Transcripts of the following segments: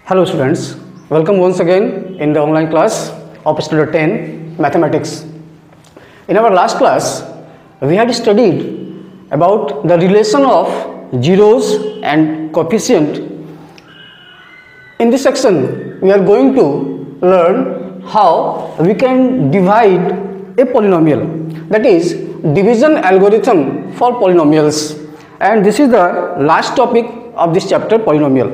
Hello students, welcome once again in the online class of Standard 10 Mathematics. In our last class, we had studied about the relation of zeros and coefficient. In this section, we are going to learn how we can divide a polynomial, that is division algorithm for polynomials, and this is the last topic of this chapter, polynomial.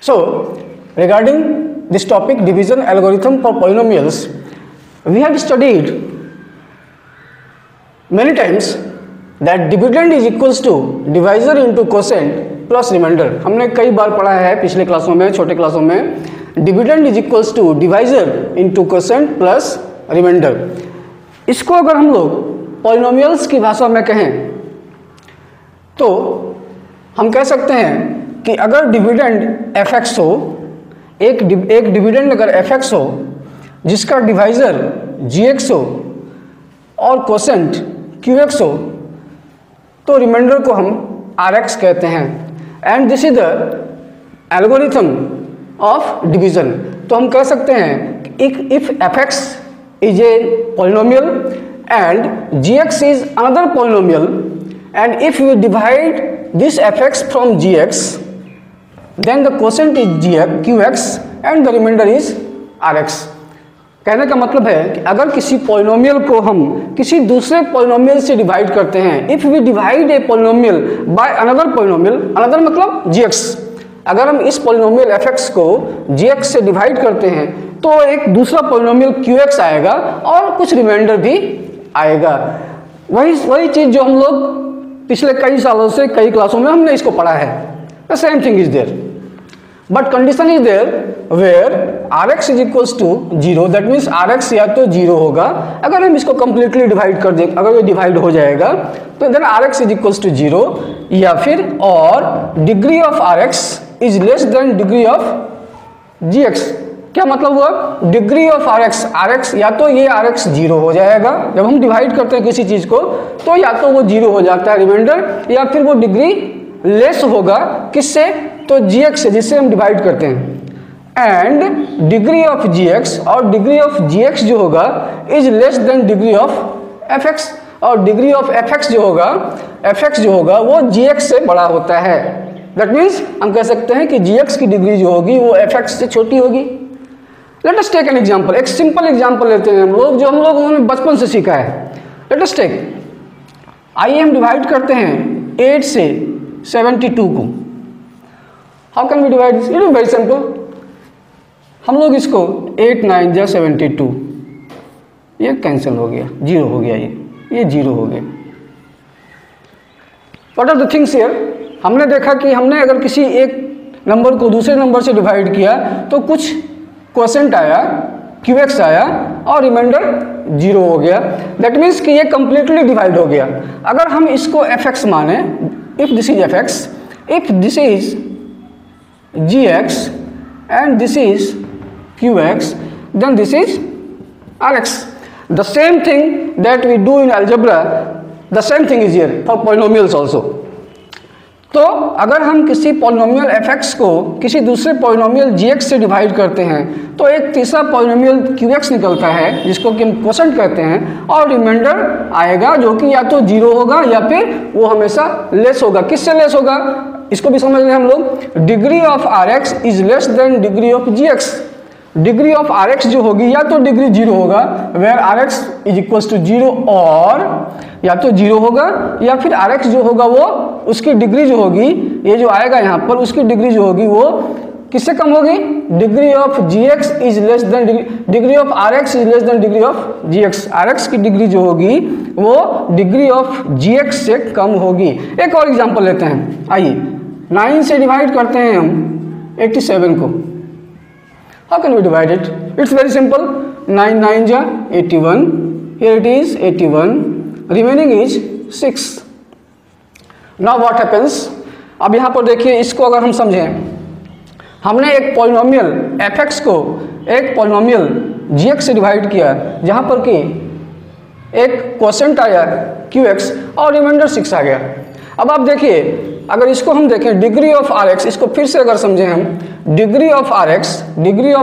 So, regarding this topic, division algorithm for polynomials, we have studied many times that dividend is equals to divisor into quotient plus remainder. हमने कई बार पढ़ा है पिछले क्लासों में, छोटे क्लासों में, dividend is equals to divisor into quotient plus remainder. इसको अगर हम लोग पॉलिनोमियल्स की भाषा में कहें तो हम कह सकते हैं कि अगर डिविडेंड एफ एक्स हो, एक डिविडेंड अगर एफ एक्स हो जिसका डिवाइजर जी एक्स हो और क्वोशेंट क्यू एक्स हो, तो रिमाइंडर को हम आर एक्स कहते हैं. And this is the algorithm of division. तो हम कह सकते हैं if f x is a polynomial and g x is another polynomial, and if you divide this f x from g x, then the quotient is qx and the remainder is rx. कहने का मतलब है कि अगर किसी polynomial को हम किसी दूसरे पॉलिनोमियल से डिवाइड करते हैं, if we divide a polynomial by another polynomial, another मतलब gx, अगर हम इस पॉलिनोमियल fx को gx से डिवाइड करते हैं तो एक दूसरा पॉलिनोमियल qx आएगा और कुछ रिमाइंडर भी आएगा. वही चीज जो हम लोग पिछले कई सालों से कई क्लासों में हमने इसको पढ़ा है. The same thing is there, but condition is there where Rx is equals to 0. That means Rx या तो 0 होगा. अगर हम इसको completely डिवाइड कर दें, अगर ये डिवाइड हो जाएगा तो then Rx is equals to 0, या फिर और degree of Rx is less than degree of Gx. क्या मतलब हुआ? डिग्री ऑफ Rx या तो ये Rx 0 हो जाएगा जब हम डिवाइड करते हैं किसी चीज को, तो या तो वो 0 हो जाता है रिमाइंडर, या फिर वो डिग्री लेस होगा किससे? तो gx से, जिससे हम डिवाइड करते हैं. एंड डिग्री ऑफ gx और डिग्री ऑफ gx जो होगा is less than degree of fx, और डिग्री ऑफ fx जो होगा वो gx से बड़ा होता है. दैट मीन्स हम कह सकते हैं कि gx की डिग्री जो होगी वो fx से छोटी होगी. Let us take an example. एक सिंपल एग्जांपल लेते हैं हम लोग, जो हम लोगों ने बचपन से सीखा है. लेट अस टेक, आइए हम डिवाइड करते हैं 8 से 72 को. How can we divide this? It is very simple. हम लोग इसको 8 9 जा 72, ये कैंसिल हो गया, 0 हो गया, ये 0 हो गया. What are the things here? हमने देखा कि हमने अगर किसी एक नंबर को दूसरे नंबर से डिवाइड किया तो कुछ क्वोशेंट आया, qx आया और रिमाइंडर 0 हो गया. दैट मीन्स कि ये कंप्लीटली डिवाइड हो गया. अगर हम इसको fx माने, if this is fx, if this is gx and this is qx, then this is rx. The same thing that we do in algebra, the same thing is here for polynomials also. तो अगर हम किसी polynomial fx को किसी दूसरे polynomial gx से divide करते हैं तो एक तीसरा पॉलिनोमियल qx निकलता है जिसको कि हम क्वोशेंट कहते हैं, और रिमाइंडर आएगा जो कि या तो 0 होगा या फिर वो हमेशा लेस होगा. किससे लेस होगा इसको भी समझ लें हम लोग. Degree of Rx is less than degree of Gx. Degree of Rx जो होगी या तो डिग्री 0 होगा, where Rx is equals to 0, और या तो 0 होगा या फिर Rx जो होगा वो उसकी डिग्री जो होगी, ये जो आएगा यहाँ पर, उसकी डिग्री जो होगी वो किससे कम होगी? Degree of Gx is less than degree of Rx is less than degree of Gx. Rx की डिग्री जो होगी वो डिग्री ऑफ Gx से कम होगी. एक और एग्जांपल लेते हैं. आइए 9 से डिवाइड करते हैं हम 87 को. How can we divide it? It's very simple. 9 9 जा 81, here it is 81, remaining is 6. Now what happens? अब यहाँ पर देखिए, इसको अगर हम समझें, हमने एक पॉलिनोमियल fx को एक पॉलिनोमियल gx से डिवाइड किया, जहाँ पर कि एक क्वोशेंट आया QX और रिमाइंडर 6 आ गया। अब आप देखिए, अगर इसको हम देखें डिग्री ऑफ RX, इसको फिर से अगर समझें हम, डिग्री ऑफ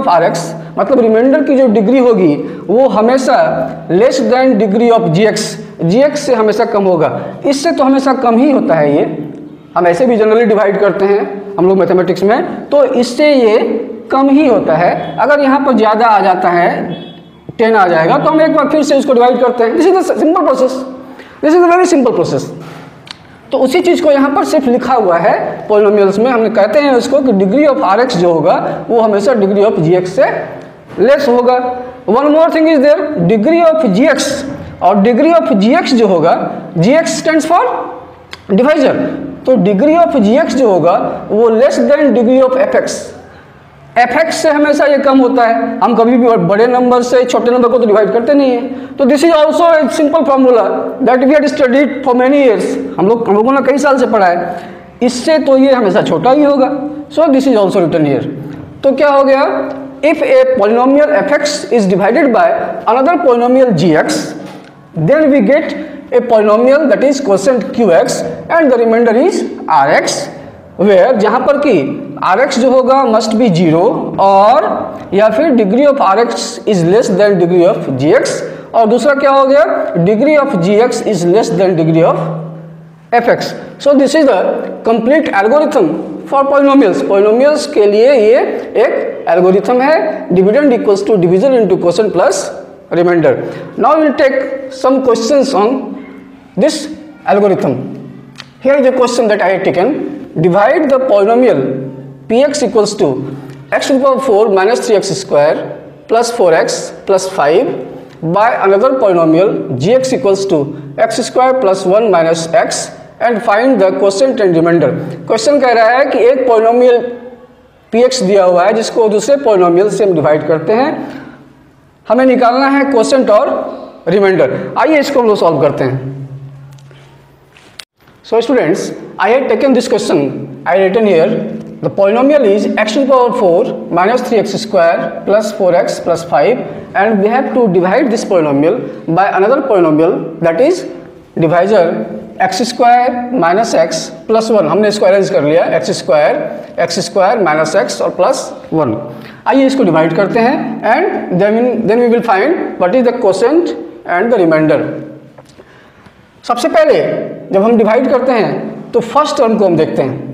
RX मतलब रिमाइंडर की जो डिग्री होगी वो हमेशा less than degree of GX से हमेशा कम होगा। इससे तो हमेशा कम ही होता है, ये हम ऐसे भी जनरली डिवाइड करते हैं हम लोग मैथमेटिक्स में, तो इससे ये कम ही होता है। अगर यहाँ पर ज़्यादा आ जाता है 10 आ जाएगा तो हम एक बार फिर से उसको डिवाइड करते हैं। This is the simple process, this is a very simple process. तो उसी चीज़ को यहाँ पर सिर्फ लिखा हुआ है पॉलिनोमियल्स में, हमने कहते हैं उसको कि डिग्री ऑफ RX जो होगा वो हमेशा डिग्री ऑफ GX से लेस होगा। One more thing is there, degree of GX और डिग्री ऑफ GX जो होगा, GX स्टैंड्स फॉर डिवाइजर, तो डिग्री ऑफ GX जो होगा वो less than degree of FX से हमेशा ये कम होता है। हम कभी भी बड़े नंबर से छोटे नंबर को तो डिवाइड करते नहीं है। तो this is also a simple formula that we had studied for many years, हम लोगों ने कई साल से पढ़ा है। इससे तो ये हमेशा छोटा ही होगा। So this is also written here. तो क्या हो गया, if a polynomial FX is divided by another polynomial GX, then we get a polynomial that is quotient QX and the remainder is RX, where जहाँ पर कि RX जो होगा must be 0 और या फिर degree of RX is less than degree of GX, और दूसरा क्या हो गया, degree of GX is less than degree of FX। So this is the complete algorithm for polynomials। polynomials के लिए ये एक एल्गोरिथम है, dividend equals to division into quotient plus remainder। Now we will take some questions on this algorithm। Here is a question that I have taken, divide the polynomial Px equals to x to the power 4 minus 3x square plus 4x plus 5 by another polynomial Gx equals to x square plus 1 minus x and find the quotient and remainder। Question कह रहा है कि एक polynomial Px दिया हुआ है जिसको दूसरे polynomial से हम डिवाइड करते हैं, हमें निकालना है क्वोशेंट और रिमाइंडर। आइए इसको हम लोग सॉल्व करते हैं। So students, I have taken this question, I written here the polynomial is x to power 4 minus 3x square plus 4x plus 5 and we have to divide this polynomial by another polynomial that is divisor x square minus x plus 1। हमने इसको arrange कर लिया, x square minus x और plus 1। आइए इसको divide करते हैं and then we will find what is the quotient and the remainder. सबसे पहले जब हम डिवाइड करते हैं तो फर्स्ट टर्म को हम देखते हैं।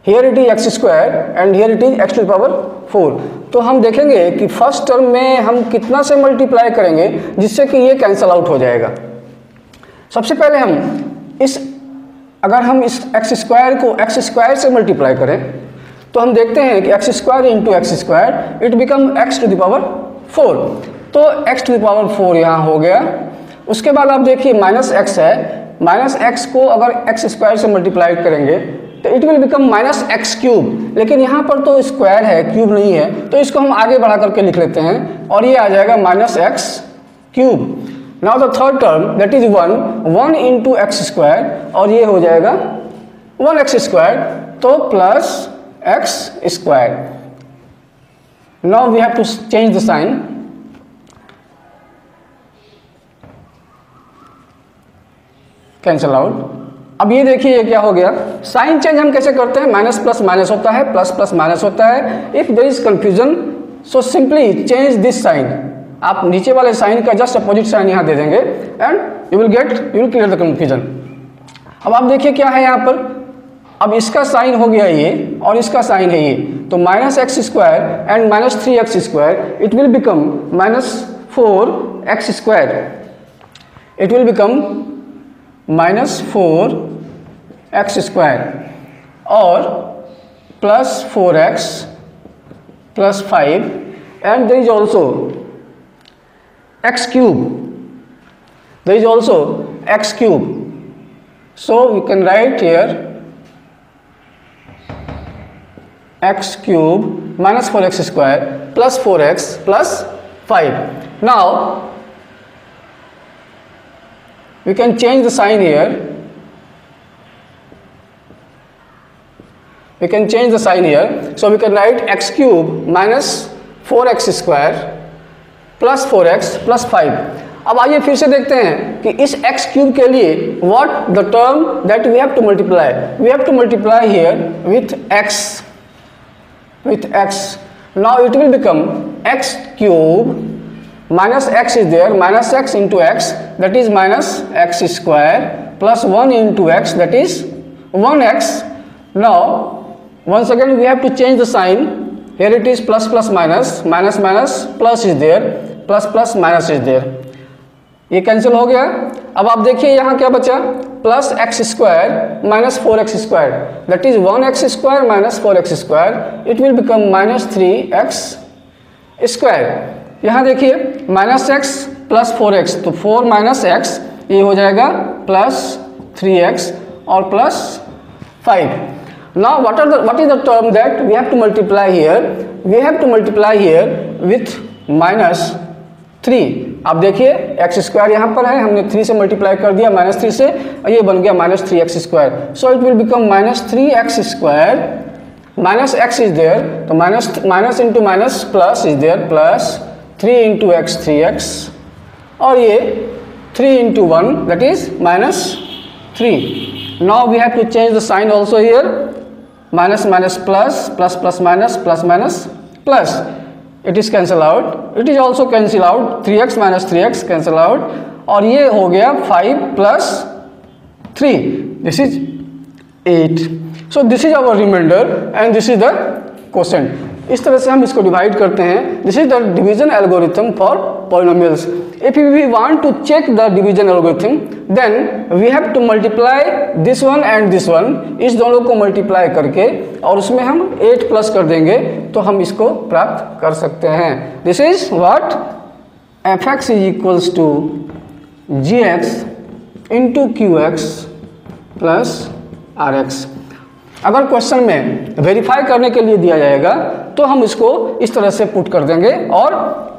Here it is x square and here it is x to the power 4। तो हम देखेंगे कि फर्स्ट टर्म में हम कितना से मल्टीप्लाई करेंगे जिससे कि ये कैंसल आउट हो जाएगा। सबसे पहले अगर हम इस एक्स स्क्वायर को एक्स स्क्वायर से मल्टीप्लाई करें तो हम देखते हैं कि x square into x square it become x to the power 4। तो एक्स टू द पावर 4 यहाँ हो गया। उसके बाद आप देखिए माइनस एक्स है, माइनस एक्स को अगर एक्स स्क्वायर से मल्टीप्लाई करेंगे तो it will become minus x cube. लेकिन यहाँ पर तो स्क्वायर है, क्यूब नहीं है, तो इसको हम आगे बढ़ा करके लिख लेते हैं और ये आ जाएगा minus x cube. Now the third term that is 1 into x square और ये हो जाएगा 1x स्क्वायर, तो plus x square। Now we have to change the sign। Cancel out. अब ये देखिए ये क्या हो गया, साइन चेंज हम कैसे करते हैं, माइनस प्लस माइनस होता है, प्लस प्लस माइनस होता है। If there is confusion so simply change this sign. आप नीचे वाले साइन का जस्ट अपोजिट साइन यहाँ दे देंगे and you will clear the confusion. अब आप देखिए क्या है यहाँ पर, अब इसका साइन हो गया ये और इसका साइन है ये, तो minus x square and minus 3x square it will become minus 4x square. It will become minus 4x square और plus 4x plus 5 and there is also x cube, there is also x cube, so we can write here x cube minus 4x square plus 4x plus 5. Now we can change the sign here, we can change the sign here, so we can write x cube minus 4x square plus 4x plus 5। अब आइए फिर से देखते हैं कि इस x cube के लिए what the term that we have to multiply here with x. Now it will become x cube minus x is there, minus x into x, that is minus x square, plus 1 into x, that is 1x. Now once again we have to change the sign. Here it is plus plus minus, minus minus plus is there, plus plus minus is there. ये cancel हो गया. अब आप देखिए यहाँ क्या बचा, plus x square minus 4x square, that is 1x square minus 4x square, it will become minus 3x square. यहाँ देखिए माइनस एक्स प्लस 4x, तो 4 माइनस एक्स ये हो जाएगा प्लस 3x और plus 5. Now what is the term that we have to multiply here? We have to multiply here with minus 3. आप देखिए x square यहाँ पर है, हमने 3 से मल्टीप्लाई कर दिया माइनस 3 से, और ये बन गया minus 3x square. So it will become minus 3x square, minus x is there, तो minus into minus plus is there, plus 3 into x 3x, और ये 3 into 1 that is minus 3. Now we have to change the sign also here, minus minus plus, plus plus minus, plus minus plus. It is cancel out. It is also cancel out. 3x minus 3x cancel out. और ये हो गया 5 plus 3. This is 8. So this is our remainder and this is the quotient. इस तरह से हम इसको divide करते हैं. This is the division algorithm for polynomials. If we want to check the division algorithm, then we have to multiply this one and this one. इस दोनों को मल्टीप्लाई करके और उसमें हम 8 प्लस कर देंगे तो हम इसको प्राप्त कर सकते हैं. This is what fx is equals to gx into qx plus rx. अगर क्वेश्चन में वेरीफाई करने के लिए दिया जाएगा तो हम इसको इस तरह से पुट कर देंगे और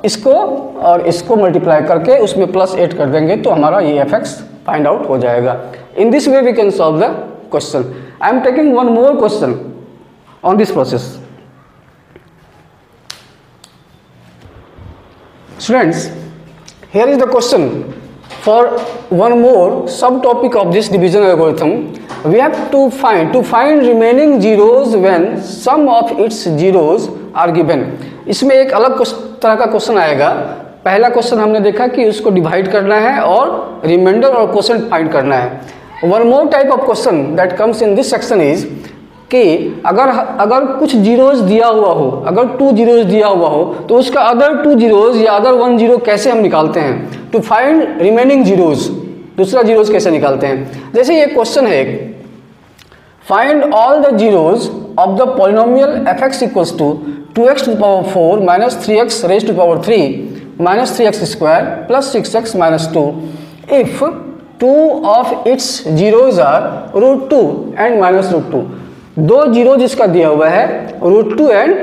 इसको मल्टीप्लाई करके उसमें प्लस 8 कर देंगे तो हमारा ये एफ एक्स फाइंड आउट हो जाएगा. In this way we can solve the question. I am taking one more question on this process. Students, here is the question for one more subtopic of this division algorithm. We have to find remaining zeros when sum of its zeros are given. इसमें एक अलग तरह का question आएगा. पहला question हमने देखा कि उसको डिवाइड करना है और रिमाइंडर और क्वोशेंट फाइंड करना है. One more type of question that comes in this section is कि अगर कुछ जीरोज दिया हुआ हो, अगर 2 जीरोज दिया हुआ हो तो उसका अदर 2 जीरोज या अदर 1 जीरो कैसे हम निकालते हैं. टू फाइंड रिमेनिंग जीरोज, दूसरा जीरोज कैसे निकालते हैं. जैसे ये क्वेश्चन है, find all the zeros of the polynomial f x equals to 2x to power 4 minus 3x raise to power 3 minus 3x square plus 6x minus 2 if 2 of its zeros are √2 and minus √2. 2 zero जिसका दिया हुआ है √2 and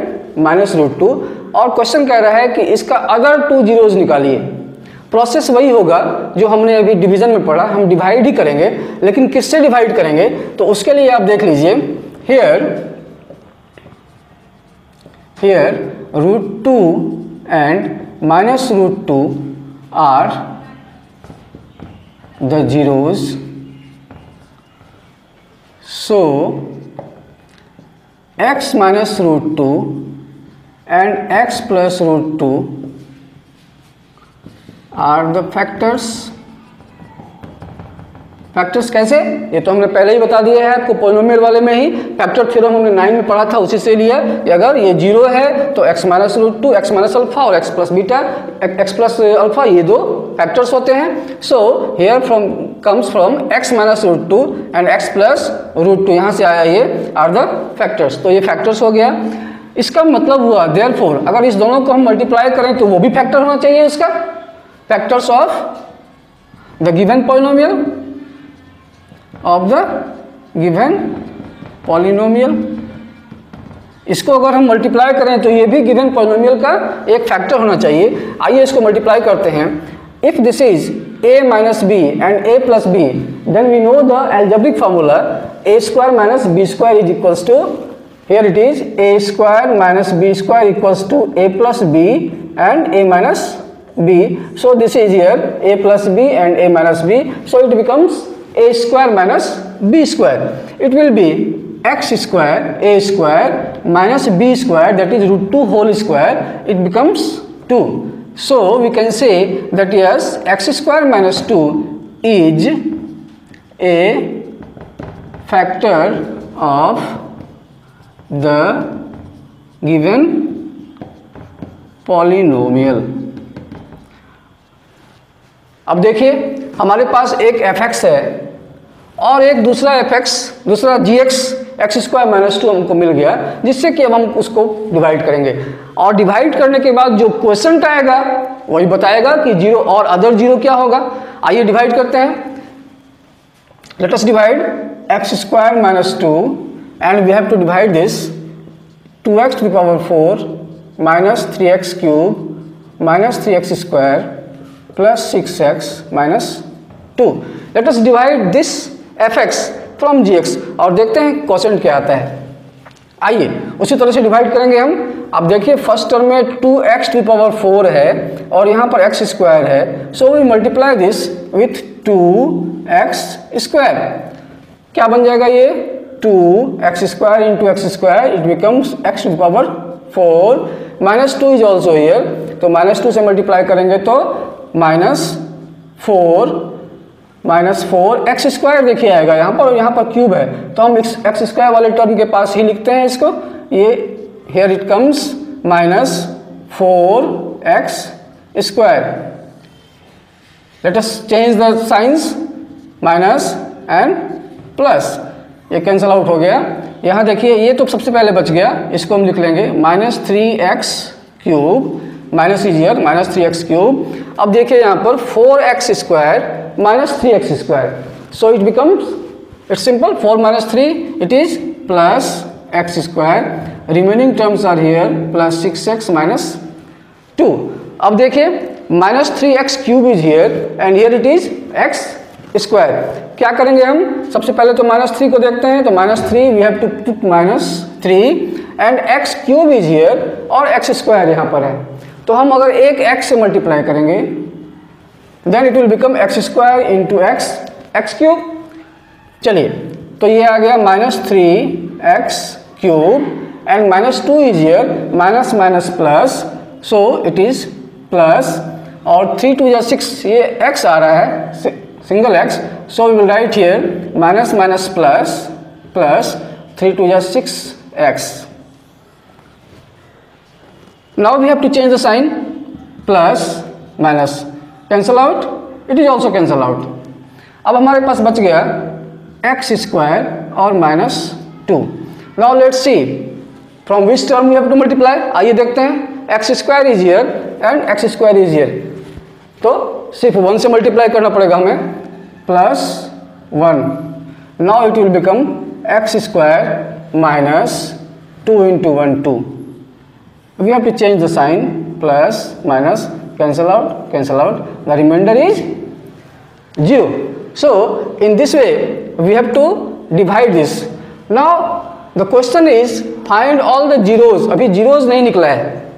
minus √2 और question कह रहा है कि इसका अदर 2 जीरोज निकालिए. प्रोसेस वही होगा जो हमने अभी डिवीजन में पढ़ा, हम डिवाइड ही करेंगे, लेकिन किससे डिवाइड करेंगे तो उसके लिए आप देख लीजिए. Here √2 and minus √2 are the zeros. So x minus √2 and x plus √2 are the factors. Factors कैसे, ये तो हमने पहले ही बता दिया है आपको पॉलिनोमियल वाले में ही. फैक्टर थ्योरम हमने 9 में पढ़ा था, उसी से लिया कि अगर ये 0 है तो x minus √2, x minus alpha और x plus beta, x plus alpha, ये 2 फैक्टर्स होते हैं. So here comes from x minus √2 and x plus √2, यहाँ से आया ये आर द फैक्टर्स. तो ये फैक्टर्स हो गया. इसका मतलब हुआ देयरफॉर अगर इस दोनों को हम मल्टीप्लाई करें तो वो भी फैक्टर होना चाहिए इसका. Factors of the given polynomial of the given polynomial. इसको अगर हम मल्टीप्लाई करें तो ये भी गिवन पॉलिनोमियल का एक फैक्टर होना चाहिए. आइए इसको मल्टीप्लाई करते हैं. If this is a minus b and a plus b, then we know the algebraic formula a square minus b square is equals to, here it is a square minus b square equals to a plus b and a minus b. So this is here a plus b and a minus b. So it becomes a square minus b square. It will be x square a square minus b square, that is root 2 whole square. It becomes 2. So we can say that yes, x square minus 2 is a factor of the given polynomial. अब देखिए हमारे पास एक fx है और एक दूसरा fx, दूसरा gx x square minus 2 हमको मिल गया, जिससे कि अब हम उसको डिवाइड करेंगे और डिवाइड करने के बाद जो क्वेश्चन आएगा वही बताएगा कि जीरो और अदर जीरो क्या होगा। आइए डिवाइड करते हैं। Let us divide x square minus 2 and we have to divide this 2x to the power 4 minus 3x cube minus 3x square plus 6x minus 2। Let us divide this fx from gx और देखते हैं quotient क्या आता है। आइए उसी तरह से डिवाइड करेंगे हम। अब देखिए फर्स्ट टर्म में 2x टू द पावर 4 है और यहाँ पर x स्क्वायर है, so we multiply this with 2x square. क्या बन जाएगा ये 2x square into x square, it becomes x to the power 4 minus 2 is also here, तो माइनस 2 से मल्टीप्लाई करेंगे तो माइनस फोर एक्स स्क्वायर देखिए आएगा यहाँ पर, और यहाँ पर क्यूब है तो हम एक्स स्क्वायर वाले टर्म के पास ही लिखते हैं इसको। ये here it comes minus 4x square. Let us change the science, minus and plus, ये कैंसिल आउट हो गया। यहाँ देखिए ये तो सबसे पहले बच गया, इसको हम लिख लेंगे minus 3x cube, minus is here minus 3x cube. अब देखिए यहाँ पर 4x square minus 3x square, so it becomes, it's simple, 4 minus 3 it is plus x square, remaining terms are here plus 6x minus 2। अब देखिए minus 3x cube is here and here it is x square। क्या करेंगे हम, सबसे पहले तो minus 3 को देखते हैं, तो minus 3 we have to put minus 3 and x cube is here और x square यहाँ पर है, तो हम अगर एक x से मल्टीप्लाई करेंगे then it will become x square into x cube। चलिए तो ये आ गया minus 3x cube and minus 2 is here, minus minus plus, so it is plus, और 3 2 या 6, ये x आ रहा है single x, so we will write here minus minus plus plus 3 2 या 6x। Now we have to change the sign, plus minus cancel out, it is also cancel out. अब हमारे पास बच गया एक्स स्क्वायर और minus 2। Now let's see from which term we have to multiply. आइए देखते हैं, x square is here and x square is here, तो सिर्फ 1 से मल्टीप्लाई करना पड़ेगा हमें, plus 1। Now it will become x square minus 2 into 1 2। We have to change the sign, plus minus cancel out, the remainder is 0। so in this way we have to divide this। now the question is find all the zeros, अभी zeros नहीं निकला है।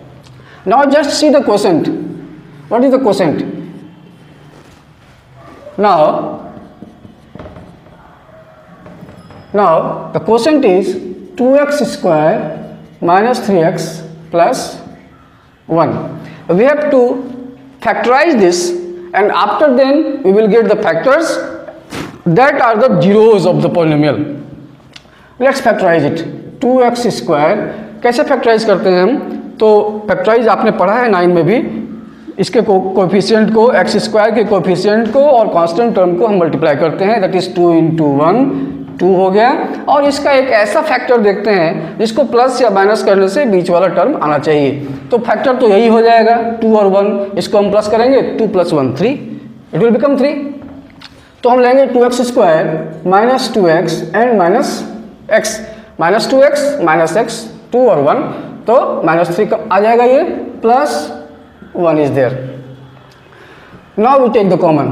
now just see the quotient, what is the quotient। now the quotient is 2x square minus 3x plus 1। we have to factorize this and after then we will get the factors that are the zeros of the polynomial। let's factorize it। 2x square कैसे factorise करते हैं हम, तो factorise आपने पढ़ा है 9 में भी, इसके कोएफिशिएंट को, एक्स स्क्वायर के कोएफिशिएंट को और कांस्टेंट टर्म को हम मल्टीप्लाई करते हैं, दैट इज 2 इंटू 1 2 हो गया। और इसका एक ऐसा फैक्टर देखते हैं जिसको प्लस या माइनस करने से बीच वाला टर्म आना चाहिए, तो फैक्टर तो यही हो जाएगा 2 और 1, इसको हम प्लस करेंगे 2 + 1 3, इट विल बिकम 3। तो हम लेंगे 2x square minus 2x and minus x, minus 2x minus x, 2 और 1, तो माइनस 3 आ जाएगा, ये plus 1 is there. Now we take the common,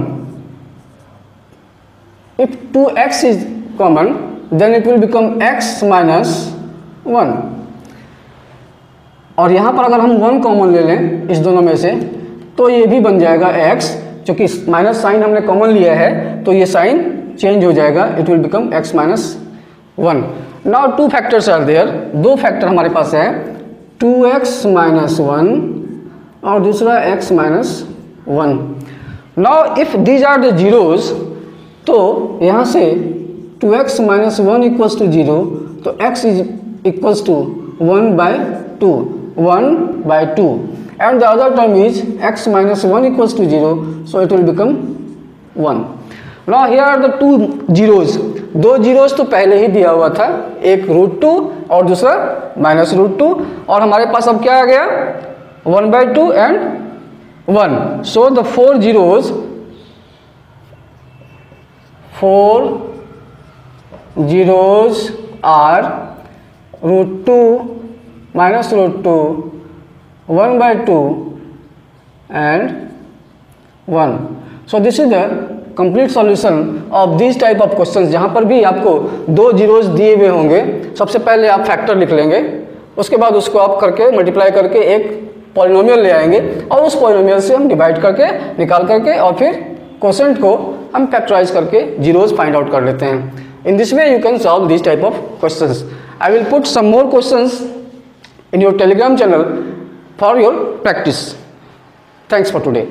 if 2x is common then it will become x minus 1। और यहाँ पर अगर हम 1 कॉमन ले लें इस दोनों में से, तो ये भी बन जाएगा x, जो कि माइनस साइन हमने कॉमन लिया है तो ये साइन चेंज हो जाएगा, it will become x minus 1। Now two factors are there, दो फैक्टर हमारे पास है, 2x माइनस 1 और दूसरा x minus 1। Now if these are the zeros, तो यहाँ से 2x माइनस 1 इक्वल्स टू 0, तो x is equals to 1/2, 1/2, and the other term is x minus 1 equals to 0, so it will become 1. Now here are the two zeros, दो zeros तो पहले ही दिया हुआ था, एक √2 और दूसरा -√2, और हमारे पास अब क्या आ गया 1/2 and 1. So the four zeros are √2, -√2, 1/2 and 1. So this is the complete solution of these type of questions, जहाँ पर भी आपको दो जीरोस दिए हुए होंगे, सबसे पहले आप फैक्टर लिख लेंगे, उसके बाद उसको आप करके मल्टीप्लाई करके एक पॉलिनोमियल ले आएंगे और उस पॉलिनोमियल से हम डिवाइड करके निकाल करके और फिर क्वोशेंट को हम फैक्टराइज करके जीरोस फाइंड आउट कर लेते हैं. In this way you can solve these type of questions. I will put some more questions in your Telegram channel for your practice. Thanks for today.